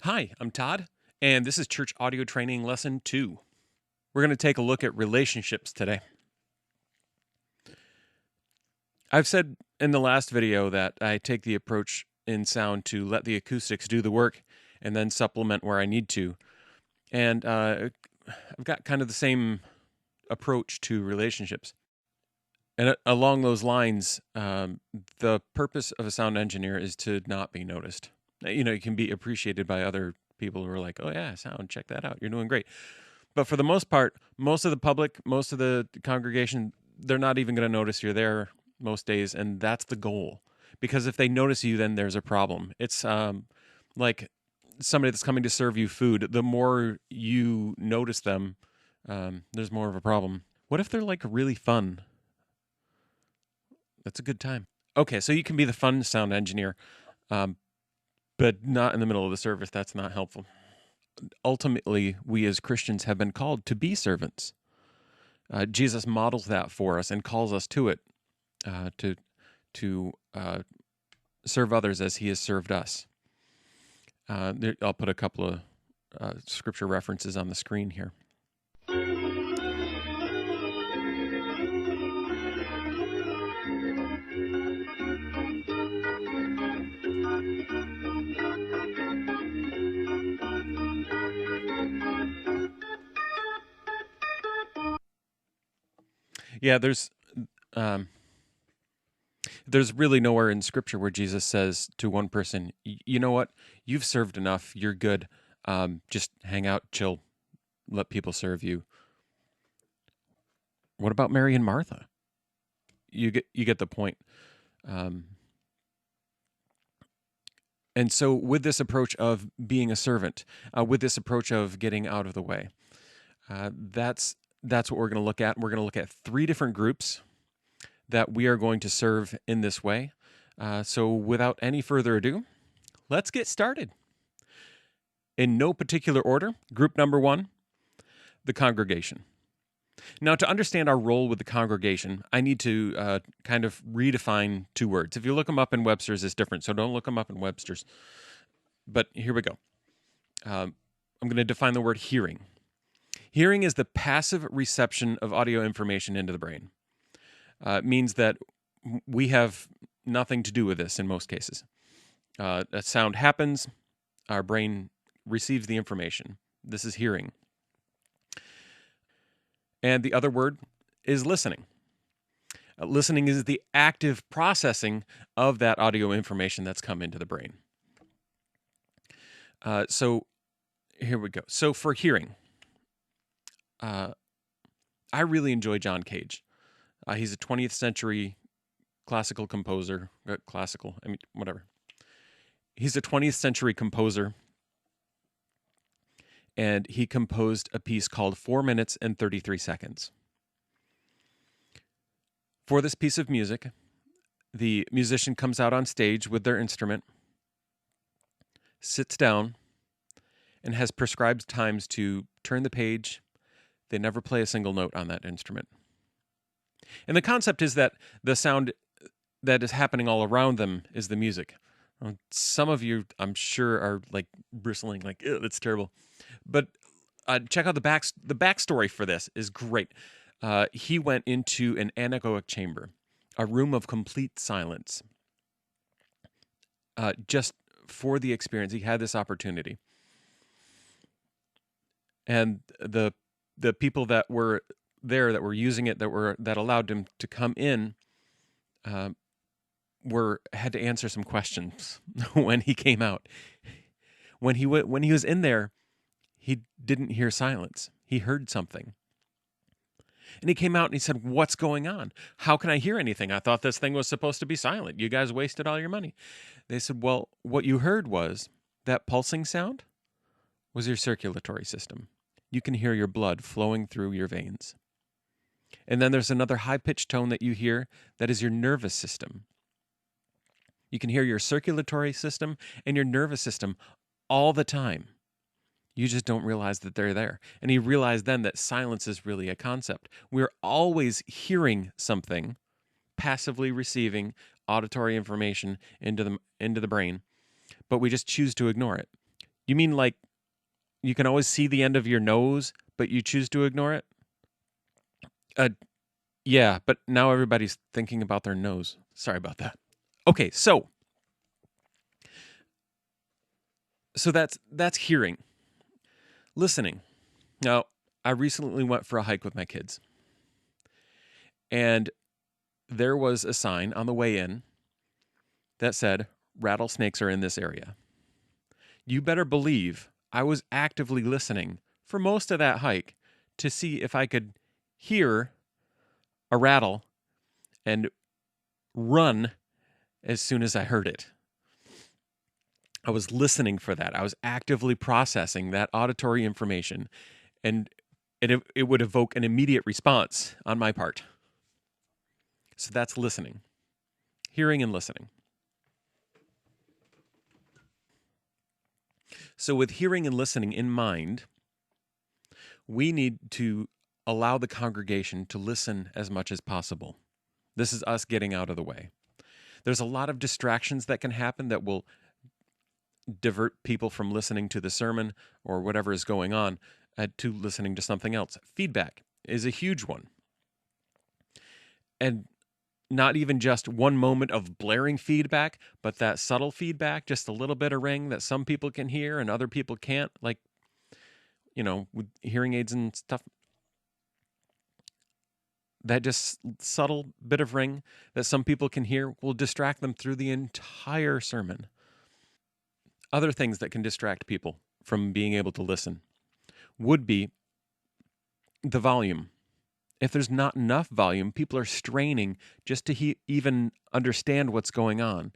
Hi, I'm Todd, and this is Church Audio Training Lesson 2. We're going to take a look at relationships today. I've said in the last video that I take the approach in sound to let the acoustics do the work and then supplement where I need to. And I've got kind of the same approach to relationships. And along those lines, the purpose of a sound engineer is to not be noticed. You know, you can be appreciated by other people who are like, oh yeah, sound, check that out. You're doing great. But for the most part, most of the public, most of the congregation, they're not even going to notice you're there most days. And that's the goal. Because if they notice you, then there's a problem. It's like somebody that's coming to serve you food. The more you notice them, there's more of a problem. What if they're like really fun? That's a good time. Okay, so you can be the fun sound engineer, but not in the middle of the service. That's not helpful. Ultimately, we as Christians have been called to be servants. Jesus models that for us and calls us to it, to serve others as He has served us. I'll put a couple of scripture references on the screen here. Yeah, there's really nowhere in Scripture where Jesus says to one person, "You know what? You've served enough. You're good. Just hang out, chill, let people serve you." What about Mary and Martha? You get the point. And so, with this approach of being a servant, with this approach of getting out of the way, that's what we're going to look at. We're going to look at 3 different groups that we are going to serve in this way. So without any further ado, let's get started. In no particular order, group number 1, the congregation. Now, to understand our role with the congregation, I need to kind of redefine 2 words. If you look them up in Webster's, it's different, so don't look them up in Webster's. But here we go. I'm going to define the word hearing. Hearing is the passive reception of audio information into the brain. It means that we have nothing to do with this in most cases. A sound happens, our brain receives the information. This is hearing. And the other word is listening. Listening is the active processing of that audio information that's come into the brain. So here we go. So for hearing, I really enjoy John Cage. He's a 20th century classical composer. Whatever. He's a 20th century composer, and he composed a piece called 4 minutes and 33 seconds. For this piece of music, the musician comes out on stage with their instrument, sits down, and has prescribed times to turn the page. They never play a single note on that instrument. And the concept is that the sound that is happening all around them is the music. Some of you, I'm sure, are like bristling, like, ew, that's terrible. But check out the backstory for this is great. He went into an anechoic chamber, a room of complete silence, just for the experience. He had this opportunity, and the people that were there, that were using it, that allowed him to come in, had to answer some questions when he came out. When he was in there, he didn't hear silence. He heard something. And he came out and he said, "What's going on? How can I hear anything? I thought this thing was supposed to be silent. You guys wasted all your money." They said, "Well, what you heard was that pulsing sound was your circulatory system. You can hear your blood flowing through your veins. And then there's another high-pitched tone that you hear that is your nervous system. You can hear your circulatory system and your nervous system all the time. You just don't realize that they're there." And he realized then that silence is really a concept. We're always hearing something, passively receiving auditory information into the brain, but we just choose to ignore it. You mean like you can always see the end of your nose, but you choose to ignore it? Uh, yeah, but now everybody's thinking about their nose. Sorry about that. Okay, so that's hearing. Listening. Now, I recently went for a hike with my kids, and there was a sign on the way in that said, "Rattlesnakes are in this area." You better believe I was actively listening for most of that hike to see if I could hear a rattle and run as soon as I heard it. I was listening for that. I was actively processing that auditory information, and it would evoke an immediate response on my part. So that's listening, hearing and listening. So, with hearing and listening in mind, we need to allow the congregation to listen as much as possible. This is us getting out of the way. There's a lot of distractions that can happen that will divert people from listening to the sermon or whatever is going on to listening to something else. Feedback is a huge one. And not even just one moment of blaring feedback, but that subtle feedback, just a little bit of ring that some people can hear and other people can't, like, with hearing aids and stuff. That just subtle bit of ring that some people can hear will distract them through the entire sermon. Other things that can distract people from being able to listen would be the volume. If there's not enough volume, people are straining just to even understand what's going on.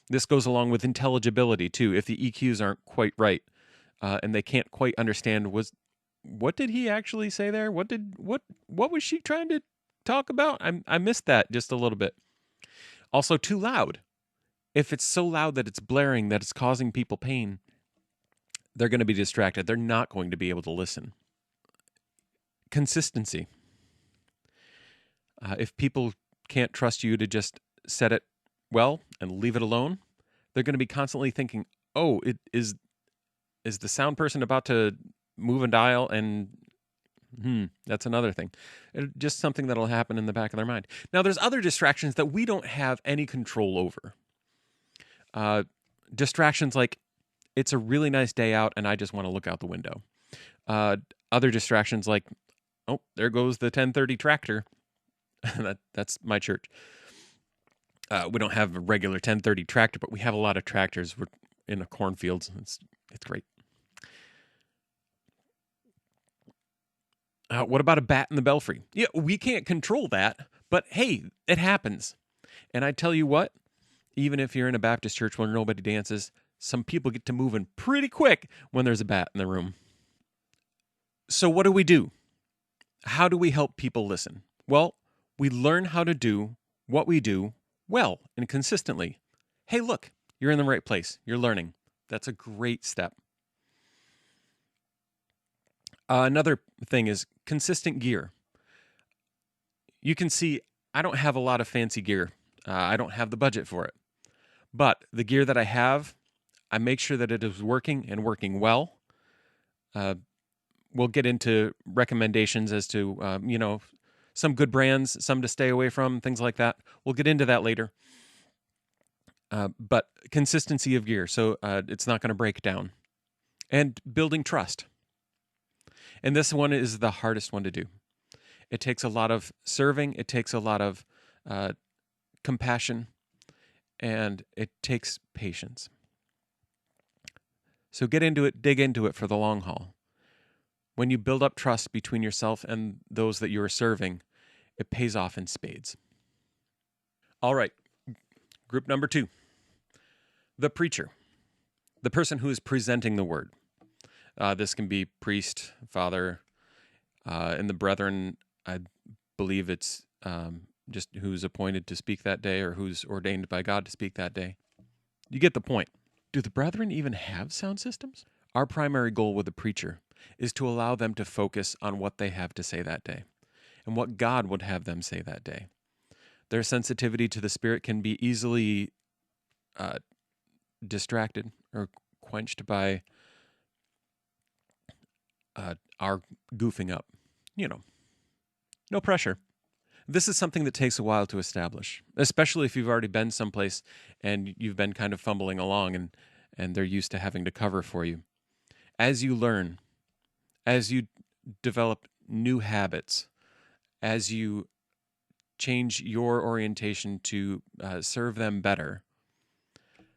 This goes along with intelligibility too. If the EQs aren't quite right and they can't quite understand, what did he actually say there? What was she trying to talk about? I missed that just a little bit. Also, too loud. If it's so loud that it's blaring, that it's causing people pain, they're going to be distracted. They're not going to be able to listen. Consistency. If people can't trust you to just set it well and leave it alone, they're going to be constantly thinking, "Oh, is the sound person about to move a dial?" And that's another thing. Just something that'll happen in the back of their mind. Now, there's other distractions that we don't have any control over. Distractions like, it's a really nice day out and I just want to look out the window. Other distractions like, oh, there goes the 1030 tractor. That's my church. We don't have a regular 1030 tractor, but we have a lot of tractors. We're in a cornfield. It's great. What about a bat in the belfry? Yeah, we can't control that, but hey, it happens. And I tell you what, even if you're in a Baptist church where nobody dances, some people get to moving pretty quick when there's a bat in the room. So what do? How do we help people listen? Well, we learn how to do what we do well and consistently. Hey, look, you're in the right place. You're learning. That's a great step. Another thing is consistent gear. You can see I don't have a lot of fancy gear. I don't have the budget for it. But the gear that I have, I make sure that it is working and working well. We'll get into recommendations as to, some good brands, some to stay away from, things like that. We'll get into that later. But consistency of gear, so it's not going to break down. And building trust. And this one is the hardest one to do. It takes a lot of serving. It takes a lot of compassion. And it takes patience. So get into it, dig into it for the long haul. When you build up trust between yourself and those that you are serving, it pays off in spades. All right, group number 2, the preacher, the person who is presenting the word. This can be priest, father, and the brethren. I believe it's just who's appointed to speak that day or who's ordained by God to speak that day. You get the point. Do the brethren even have sound systems? Our primary goal with the preacher is to allow them to focus on what they have to say that day and what God would have them say that day. Their sensitivity to the Spirit can be easily distracted or quenched by are goofing up. You know, no pressure. This is something that takes a while to establish, especially if you've already been someplace and you've been kind of fumbling along and they're used to having to cover for you. As you learn, as you develop new habits, as you change your orientation to serve them better,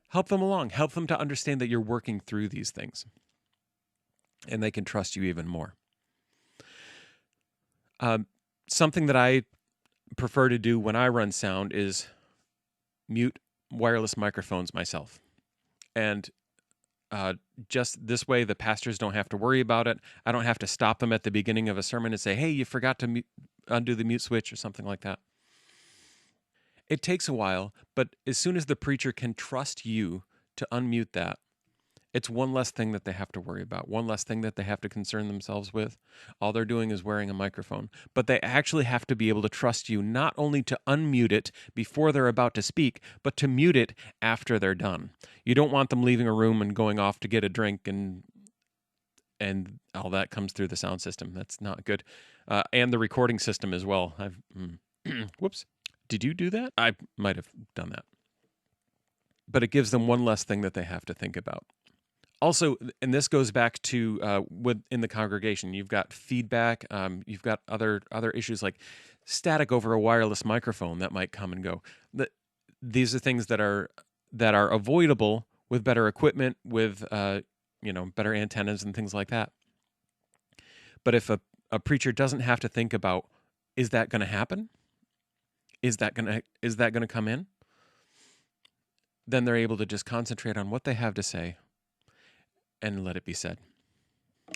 help them along. Help them to understand that you're working through these things and they can trust you even more. Something that I prefer to do when I run sound is mute wireless microphones myself. And just this way, the pastors don't have to worry about it. I don't have to stop them at the beginning of a sermon and say, hey, you forgot to undo the mute switch or something like that. It takes a while, but as soon as the preacher can trust you to unmute that, it's one less thing that they have to worry about, one less thing that they have to concern themselves with. All they're doing is wearing a microphone. But they actually have to be able to trust you not only to unmute it before they're about to speak, but to mute it after they're done. You don't want them leaving a room and going off to get a drink and all that comes through the sound system. That's not good. And the recording system as well. Whoops. Did you do that? I might have done that. But it gives them one less thing that they have to think about. Also, and this goes back to in the congregation, you've got feedback, you've got other issues like static over a wireless microphone that might come and go. These are things that are avoidable with better equipment, with better antennas and things like that. But if a preacher doesn't have to think about, is that going to happen? Is that going to come in? Then they're able to just concentrate on what they have to say and let it be said.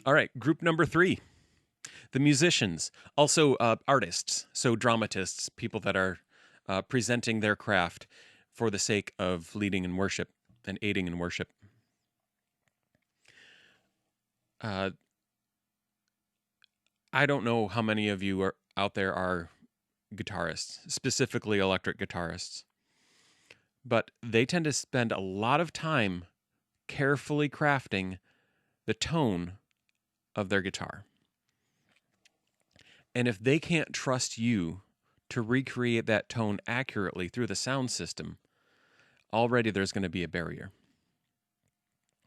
All right, group number 3, the musicians, also artists, so dramatists, people that are presenting their craft for the sake of leading in worship and aiding in worship. I don't know how many of you are out there are guitarists, specifically electric guitarists, but they tend to spend a lot of time carefully crafting the tone of their guitar. And if they can't trust you to recreate that tone accurately through the sound system, already there's going to be a barrier.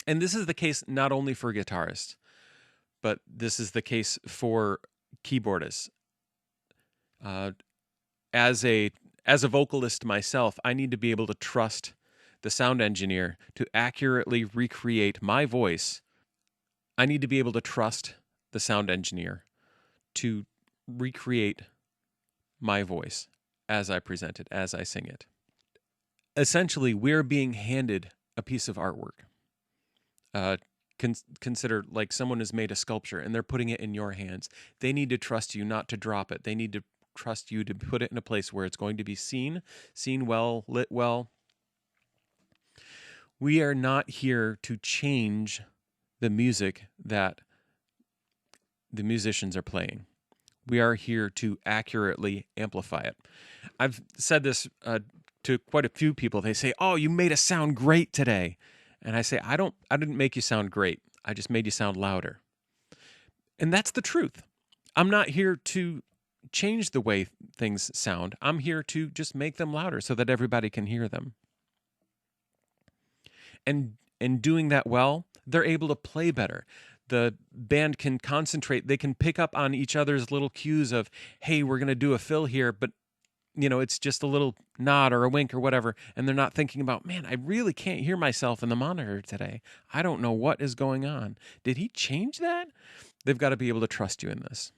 And this is the case not only for guitarists, but this is the case for keyboardists. As a vocalist myself, I need to be able to trust the sound engineer to accurately recreate my voice. I need to be able to trust the sound engineer to recreate my voice as I present it, as I sing it. Essentially, we're being handed a piece of artwork. Consider like someone has made a sculpture and they're putting it in your hands. They need to trust you not to drop it. They need to trust you to put it in a place where it's going to be seen well, lit well. We are not here to change the music that the musicians are playing. We are here to accurately amplify it. I've said this to quite a few people. They say, "Oh, you made us sound great today." And I say, I didn't make you sound great. I just made you sound louder. And that's the truth. I'm not here to change the way things sound. I'm here to just make them louder so that everybody can hear them. And doing that well, they're able to play better. The band can concentrate. They can pick up on each other's little cues of, hey, we're going to do a fill here, but it's just a little nod or a wink or whatever. And they're not thinking about, man, I really can't hear myself in the monitor today. I don't know what is going on. Did he change that? They've got to be able to trust you in this.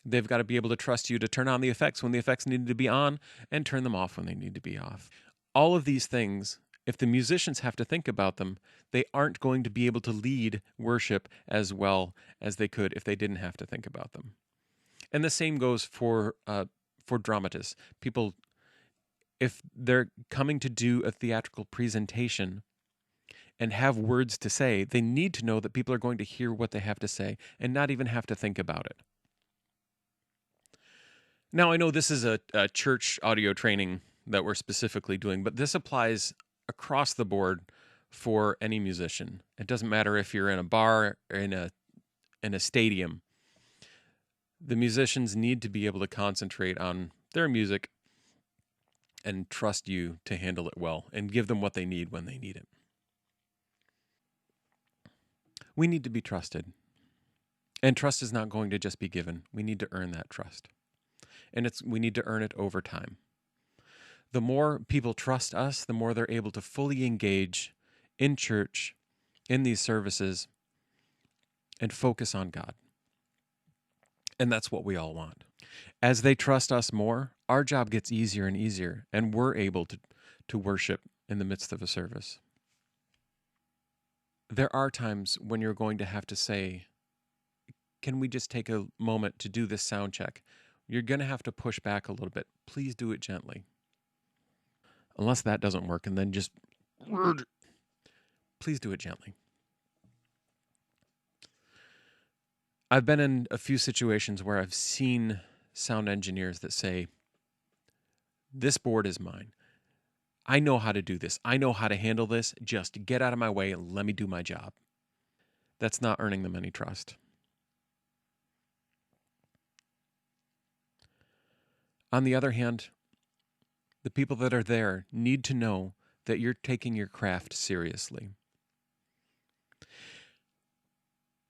They've got to be able to trust you to turn on the effects when the effects need to be on and turn them off when they need to be off. All of these things, if the musicians have to think about them, they aren't going to be able to lead worship as well as they could if they didn't have to think about them. And the same goes for dramatists. People, if they're coming to do a theatrical presentation and have words to say, they need to know that people are going to hear what they have to say and not even have to think about it. Now, I know this is a church audio training that we're specifically doing, but this applies across the board for any musician. It doesn't matter if you're in a bar or in a in a stadium, the musicians need to be able to concentrate on their music and trust you to handle it well and give them what they need when they need it. We need to be trusted. And trust is not going to just be given. We need to earn that trust. And we need to earn it over time. The more people trust us, the more they're able to fully engage in church, in these services, and focus on God. And that's what we all want. As they trust us more, our job gets easier and easier, and we're able to worship in the midst of a service. There are times when you're going to have to say, can we just take a moment to do this sound check? You're going to have to push back a little bit. Please do it gently. Unless that doesn't work, and then just please do it gently. I've been in a few situations where I've seen sound engineers that say, this board is mine. I know how to do this. I know how to handle this. Just get out of my way and let me do my job. That's not earning them any trust. On the other hand, the people that are there need to know that you're taking your craft seriously.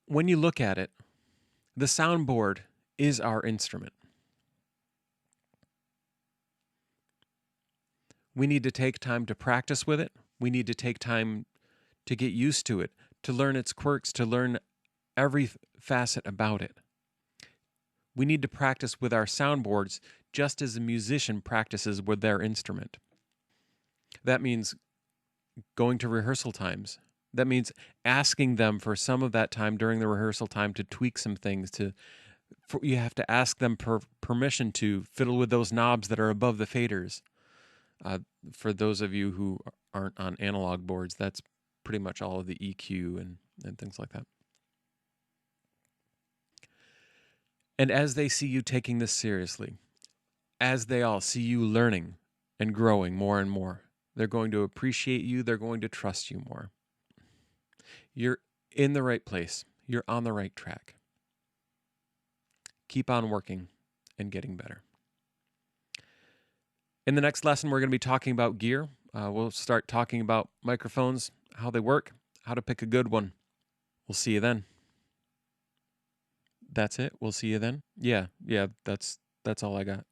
When you look at it, the soundboard is our instrument. We need to take time to practice with it. We need to take time to get used to it, to learn its quirks, to learn every facet about it. We need to practice with our soundboards just as a musician practices with their instrument. That means going to rehearsal times. That means asking them for some of that time during the rehearsal time to tweak some things. You have to ask them permission to fiddle with those knobs that are above the faders. For those of you who aren't on analog boards, that's pretty much all of the EQ and things like that. And as they see you taking this seriously, as they all see you learning and growing more and more, they're going to appreciate you. They're going to trust you more. You're in the right place. You're on the right track. Keep on working and getting better. In the next lesson, we're going to be talking about gear. We'll start talking about microphones, how they work, how to pick a good one. We'll see you then. That's it. We'll see you then. Yeah, that's all I got.